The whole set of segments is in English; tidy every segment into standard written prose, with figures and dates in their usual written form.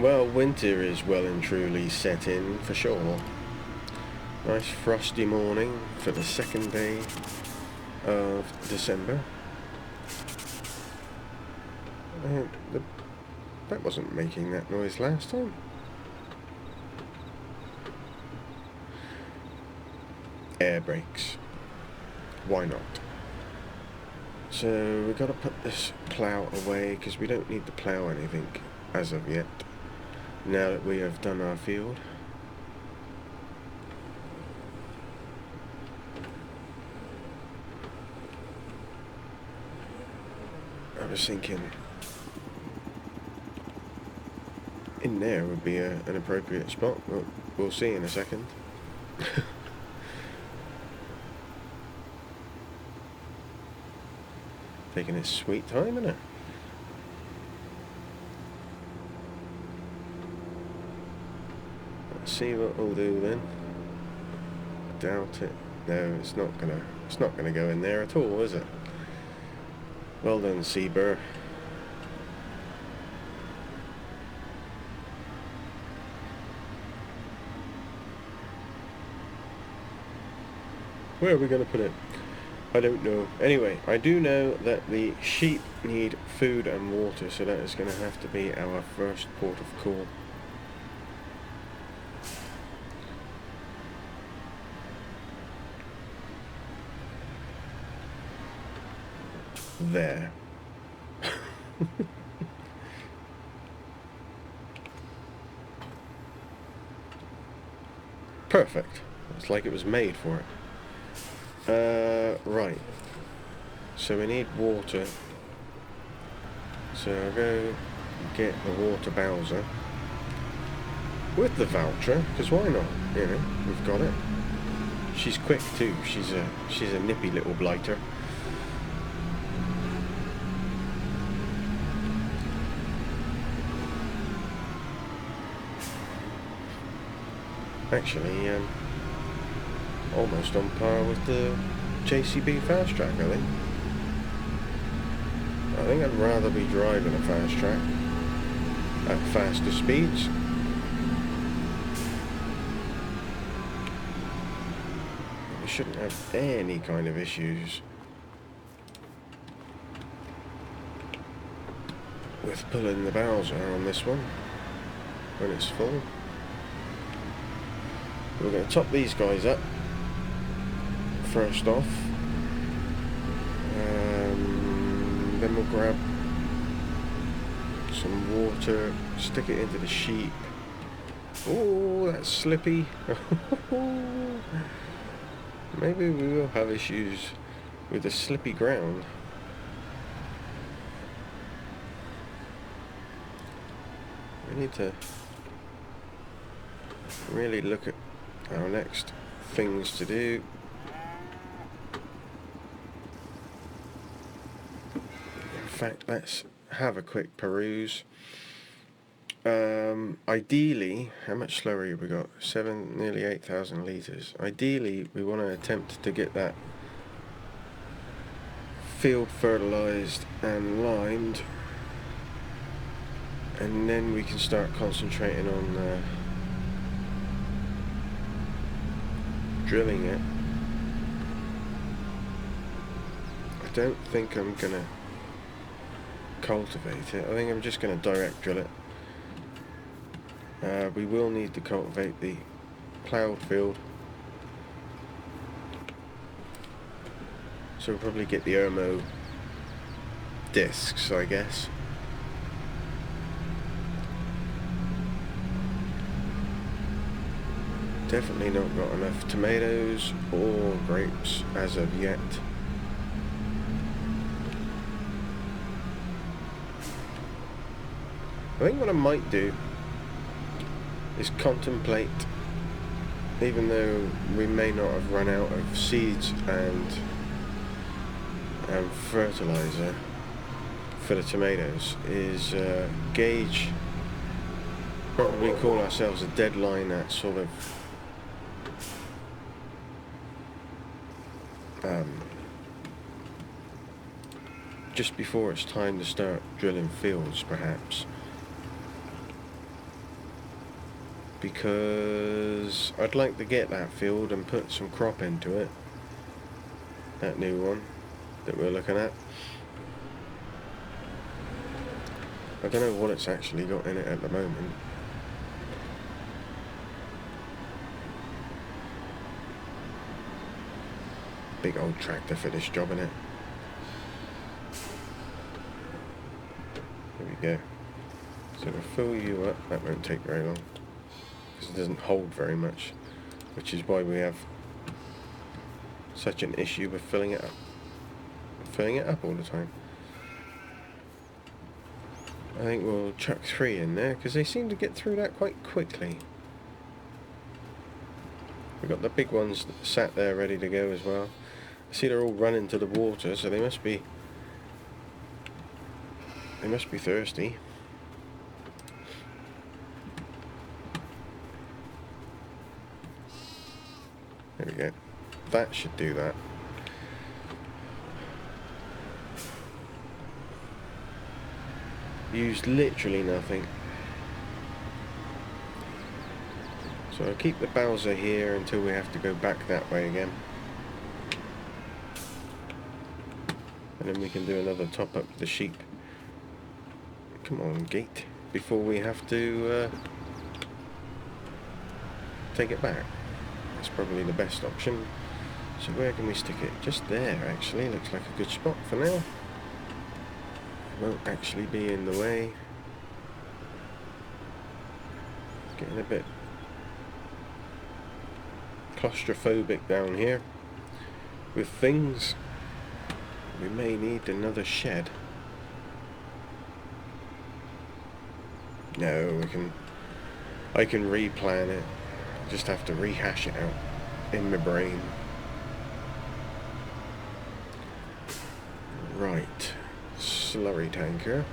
Well, winter is well and truly set in for sure. Nice frosty morning for the second day of December. That wasn't making that noise last time. Air brakes. Why not? So we've got to put this plough away because we don't need to plough anything as of yet. Now that we have done our field. I was thinking in there would be an appropriate spot. We'll see in a second. Taking its sweet time, isn't it? Let's see what we'll do then. Doubt it. No, it's not gonna go in there at all, is it? Well done, Ceebur. Where are we going to put it? I don't know. Anyway, I do know that the sheep need food and water, so that is going to have to be our first port of call. There. Perfect. It's like it was made for it. Right. So we need water. So I'll go get the water bowser with the voucher, because why not? You know, we've got it. She's quick too. She's a nippy little blighter. Actually, almost on par with the JCB fast track, I think. I think I'd rather be driving a fast track at faster speeds. We shouldn't have any kind of issues with pulling the Bowser on this one when it's full. We're going to top these guys up first off, then we'll grab some water, stick it into the sheep. Oh, that's slippy. Maybe we will have issues with the slippy ground. We need to really look at our next things to do. In fact, let's have a quick peruse. Ideally, how much slurry have we got? Nearly 8,000 litres. Ideally, we want to attempt to get that field fertilised and limed, and then we can start concentrating on drilling it. I don't think I'm gonna cultivate it. I think I'm just gonna direct drill it. We will need to cultivate the ploughed field, so we'll probably get the Ermo discs, I guess. Definitely not got enough tomatoes or grapes as of yet. I think what I might do is contemplate, even though we may not have run out of seeds and fertilizer for the tomatoes, is gauge, probably call ourselves a deadline at sort of just before it's time to start drilling fields, perhaps. because I'd like to get that field and put some crop into it. That new one that we're looking at. I don't know what it's actually got in it at the moment. Big old tractor for this job, innit? There we go. So to fill you up, that won't take very long, because it doesn't hold very much, which is why we have such an issue with filling it up. Filling it up all the time. I think we'll chuck 3 in there, because they seem to get through that quite quickly. We've got the big ones that sat there ready to go as well. I see they're all running to the water, so they must be thirsty. There we go. That should do that. Used literally nothing. So I'll keep the Bowser here until we have to go back that way again. And then we can do another top up to the sheep. Come on, gate. Before we have to take it back. That's probably the best option. So where can we stick it? Just there, actually. Looks like a good spot for now. Won't actually be in the way. Getting a bit claustrophobic down here with things. We may need another shed. No, I can replan it. Just have to rehash it out in my brain. Right. Slurry tanker.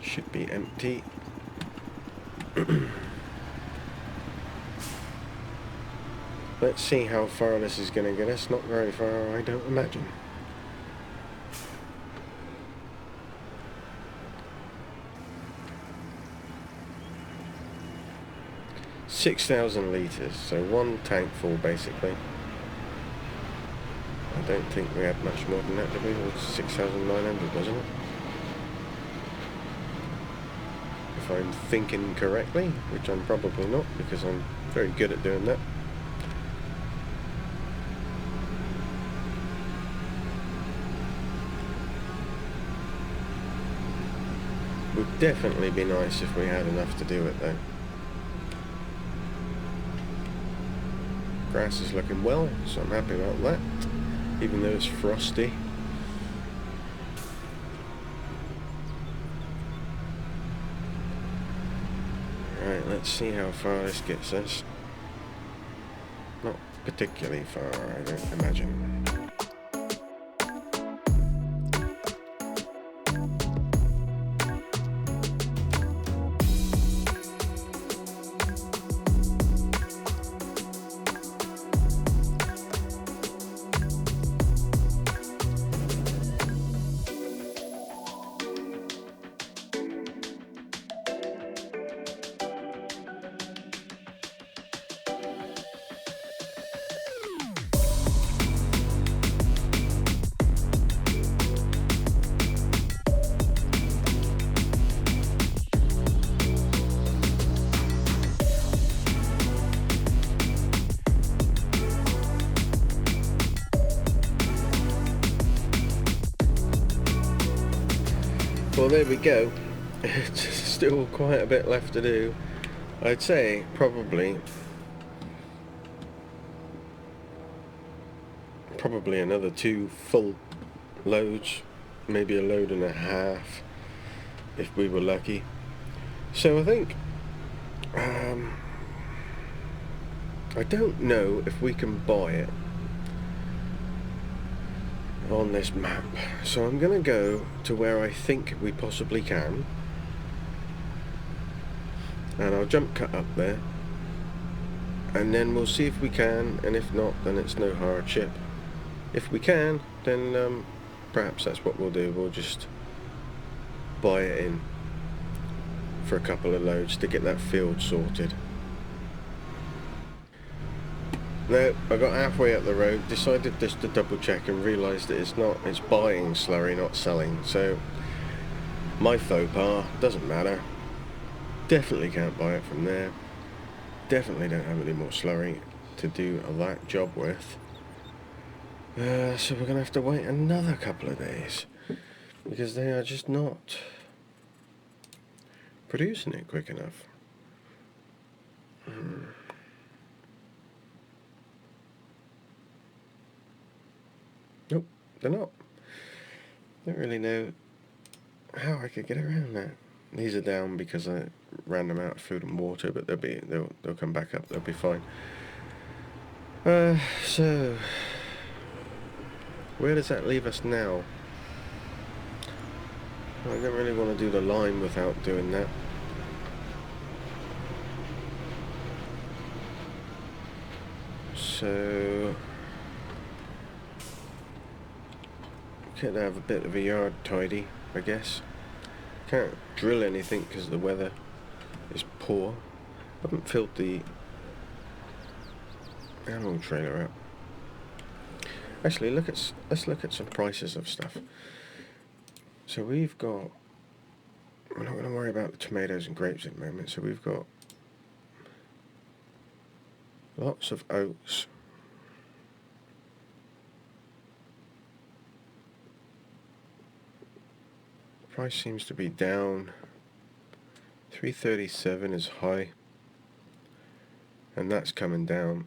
Should be empty. Let's see how far this is going to get us. Not very far, I don't imagine. $6,000 litres, so 1 tank full basically. I don't think we had much more than that, did we? It was 6,900, wasn't it? If I'm thinking correctly, which I'm probably not, because I'm very good at doing that. Would definitely be nice if we had enough to do it though. Grass is looking well, so I'm happy about that, even though it's frosty. Right, let's see how far this gets us. Not particularly far, I don't imagine. Well, there we go. It's still quite a bit left to do. I'd say probably another 2 full loads, maybe a load and a half if we were lucky. So I think I don't know if we can buy it on this map, so I'm going to go to where I think we possibly can, and I'll jump cut up there, and then we'll see if we can, and if not, then it's no hardship. If we can, then perhaps that's what we'll do. We'll just buy it in. for a couple of loads to get that field sorted. No, I got halfway up the road, decided just to double check and realised that it's buying slurry, not selling. So my faux pas, doesn't matter. Definitely can't buy it from there. Definitely don't have any more slurry to do that job with. So we're going to have to wait another couple of days, because they are just not producing it quick enough. Nope, they're not. Don't really know how I could get around that. These are down because I ran them out of food and water, but they'll come back up. They'll be fine. So where does that leave us now? I don't really want to do the line without doing that. So could have a bit of a yard tidy, I guess. Can't drill anything because the weather is poor. Haven't filled the animal trailer up. Actually, let's look at some prices of stuff. So we've got, we're not going to worry about the tomatoes and grapes at the moment. So we've got lots of oats. Price seems to be down. 337 is high, and that's coming down,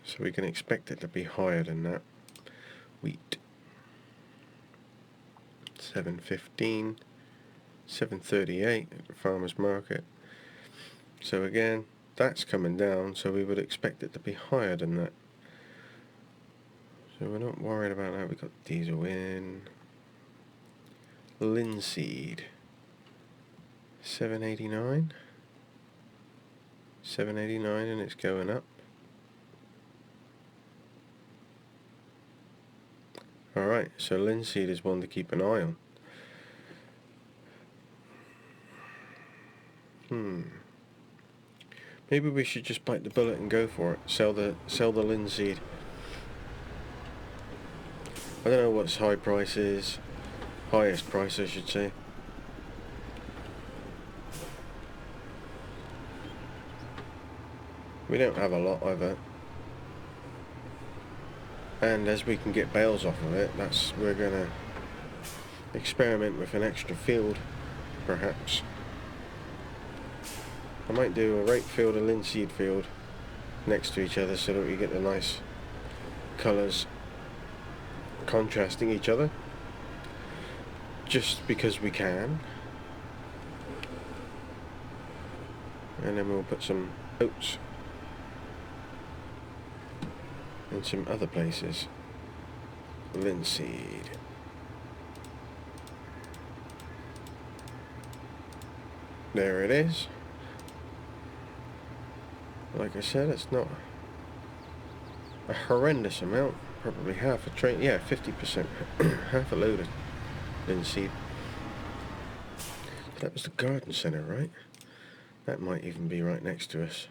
so we can expect it to be higher than that. Wheat 715, 738 at the farmer's market. So again, that's coming down, so we would expect it to be higher than that. So we're not worried about that. We've got diesel in. Linseed 789, 789, and it's going up. Alright, so linseed is one to keep an eye on. Maybe we should just bite the bullet and go for it. Sell the linseed. I don't know what its high price is. Highest price, I should say. We don't have a lot of it, and as we can get bales off of it, we're gonna experiment with an extra field, perhaps. I might do a rape field, a linseed field next to each other, so that we get the nice colours contrasting each other. Just because we can. And then we'll put some oats in some other places. Linseed. There it is. Like I said, it's not a horrendous amount. Probably half a train. Yeah, 50%. Half a load of linseed. That was the garden centre, right? That might even be right next to us.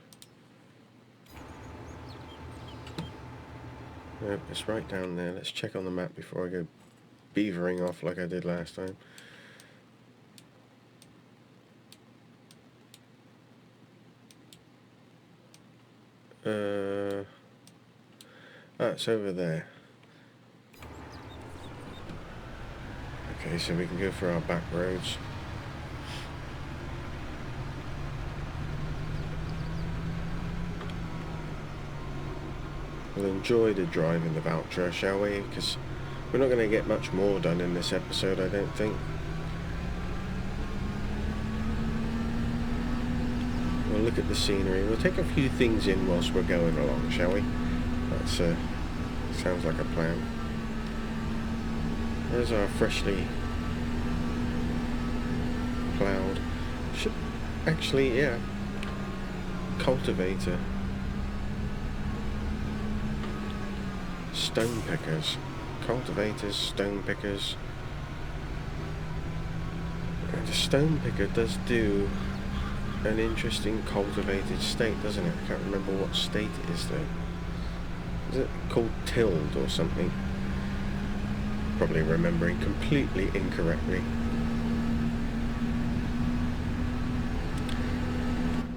Nope, it's right down there. Let's check on the map before I go beavering off like I did last time. It's over there. Okay, so we can go for our back roads. We'll enjoy the drive in the Valtra, shall we? Because we're not going to get much more done in this episode, I don't think. We'll look at the scenery. We'll take a few things in whilst we're going along, shall we? That's sounds like a plan. There's our freshly ploughed. Should actually, yeah, cultivator. Stone pickers. Cultivators, stone pickers. The stone picker does do an interesting cultivated state, doesn't it? I can't remember what state it is though. Is it called tilled or something? Probably remembering completely incorrectly.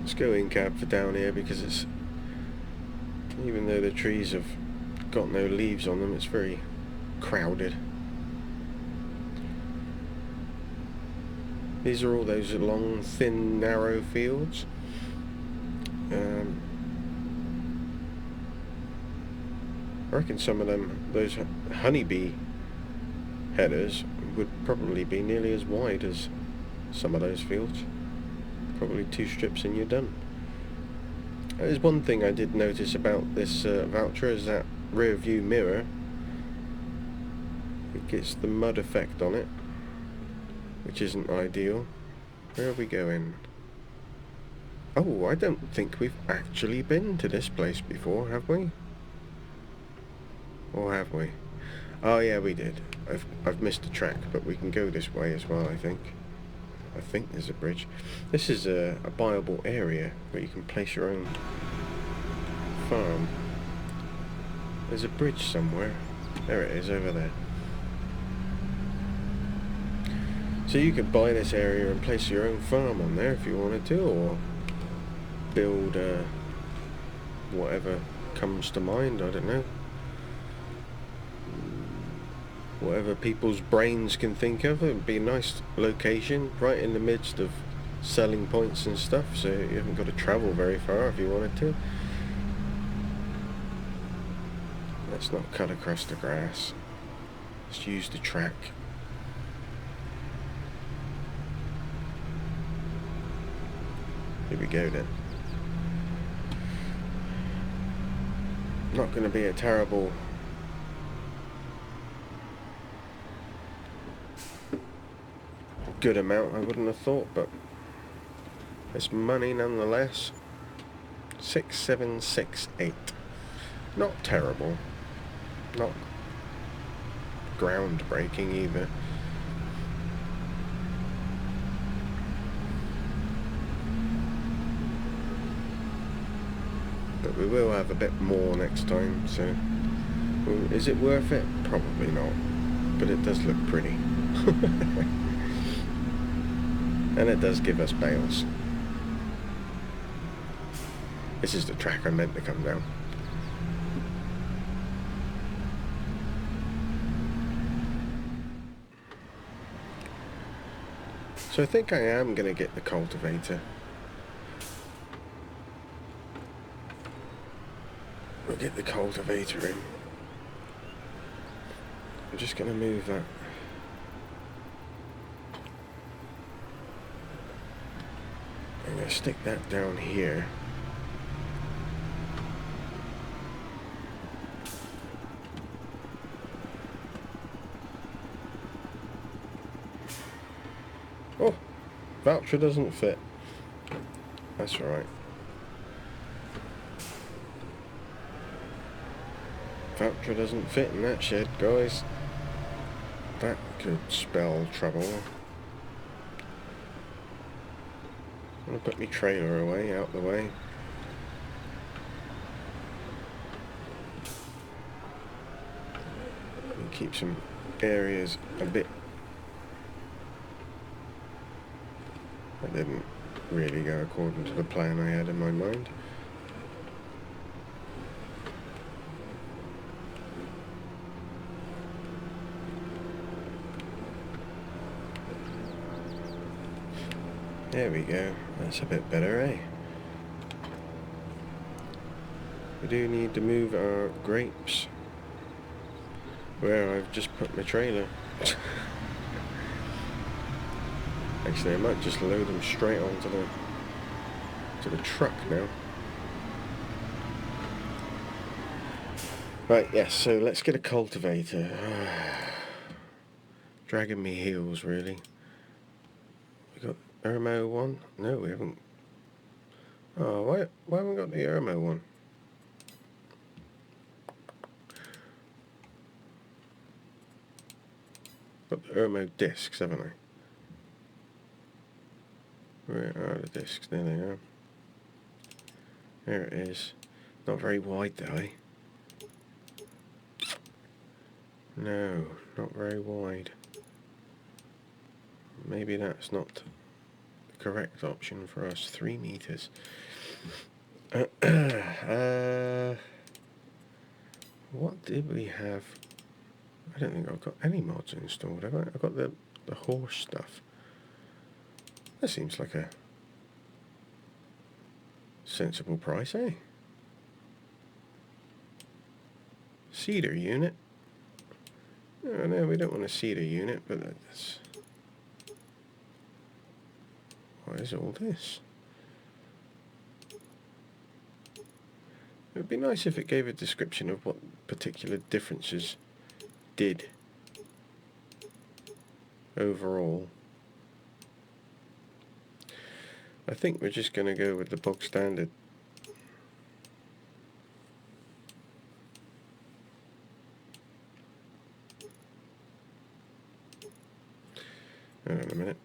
Let's go in cab for down here because it's, even though the trees have got no leaves on them, it's very crowded. These are all those long, thin, narrow fields. I reckon some of them, those honeybee headers, would probably be nearly as wide as some of those fields. Probably 2 strips and you're done. There's one thing I did notice about this Valtra, is that rear view mirror. It gets the mud effect on it, which isn't ideal. Where are we going? Oh, I don't think we've actually been to this place before, have we? Or have we? Oh yeah, we did. I've missed a track, but we can go this way as well, I think. I think there's a bridge. This is a buyable area where you can place your own farm. There's a bridge somewhere. There it is, over there. So you could buy this area and place your own farm on there if you wanted to, or build whatever comes to mind, I don't know. Whatever people's brains can think of. It would be a nice location, right in the midst of selling points and stuff, so you haven't got to travel very far if you wanted to. Let's not cut across the grass. Let's use the track. Here we go then. Not going to be a terrible good amount, I wouldn't have thought, but it's money nonetheless. 6768. Not terrible. Not groundbreaking either. But we will have a bit more next time, so is it worth it? Probably not, but it does look pretty. And it does give us bales. This is the track I meant to come down. So I think I am going to get the cultivator. We'll get the cultivator in. I'm just going to move that. I'm going to stick that down here. Oh, voucher doesn't fit. That's alright. Voucher doesn't fit in that shed, guys. That could spell trouble. I'm going to put my trailer away, out the way. And keep some areas a bit. That didn't really go according to the plan I had in my mind. There we go. That's a bit better, eh? We do need to move our grapes where I've just put my trailer. Actually, I might just load them straight onto the truck now. Right, yes, so let's get a cultivator. Dragging me heels, really. We got Ermo one? No, we haven't. Oh, why haven't we got the Ermo one? Got the Ermo discs, haven't I? Where are the discs? There they are. There it is. Not very wide though, eh? No, not very wide. Maybe that's not the correct option for us. 3 meters. What did we have? I don't think I've got any mods installed, have I? I've got the horse stuff. That seems like a sensible price, eh? Cedar unit. Oh, no, we don't want a cedar unit, but that's... What is all this? It would be nice if it gave a description of what particular differences did overall. I think we're just going to go with the bog standard. Hold on a minute.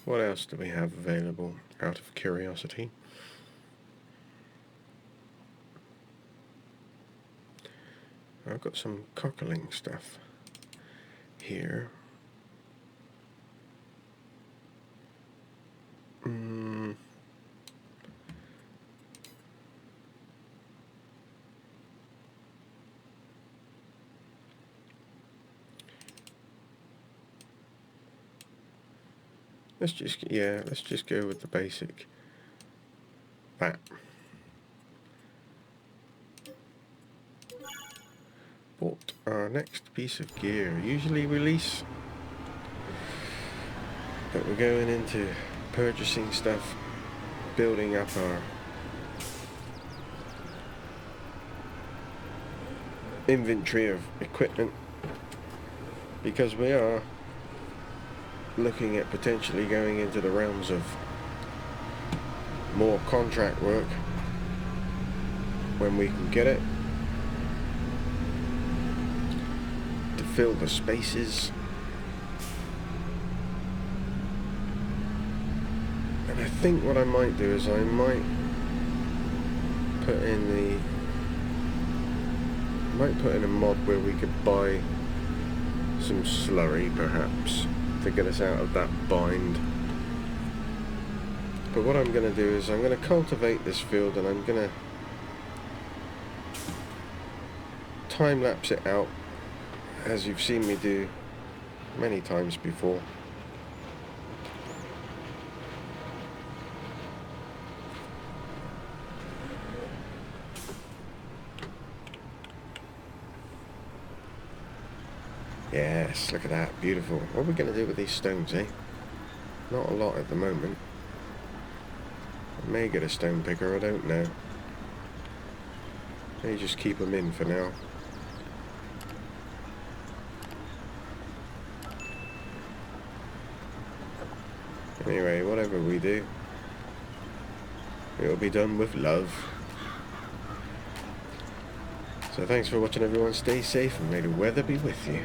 What else do we have available out of curiosity? I've got some cockling stuff here. Let's just go with the basic. That. Bought our next piece of gear. Usually release, but we're going into purchasing stuff, building up our inventory of equipment, because we are looking at potentially going into the realms of more contract work when we can get it, to fill the spaces. And I think what I might do is I might put in a mod where we could buy some slurry perhaps to get us out of that bind. But what I'm going to do is I'm going to cultivate this field, and I'm going to time lapse it out, as you've seen me do many times before. Yes, look at that, beautiful. What are we going to do with these stones, eh? Not a lot at the moment. I may get a stone picker, I don't know. May just keep them in for now. Anyway, whatever we do, it'll be done with love. So thanks for watching, everyone. Stay safe and may the weather be with you.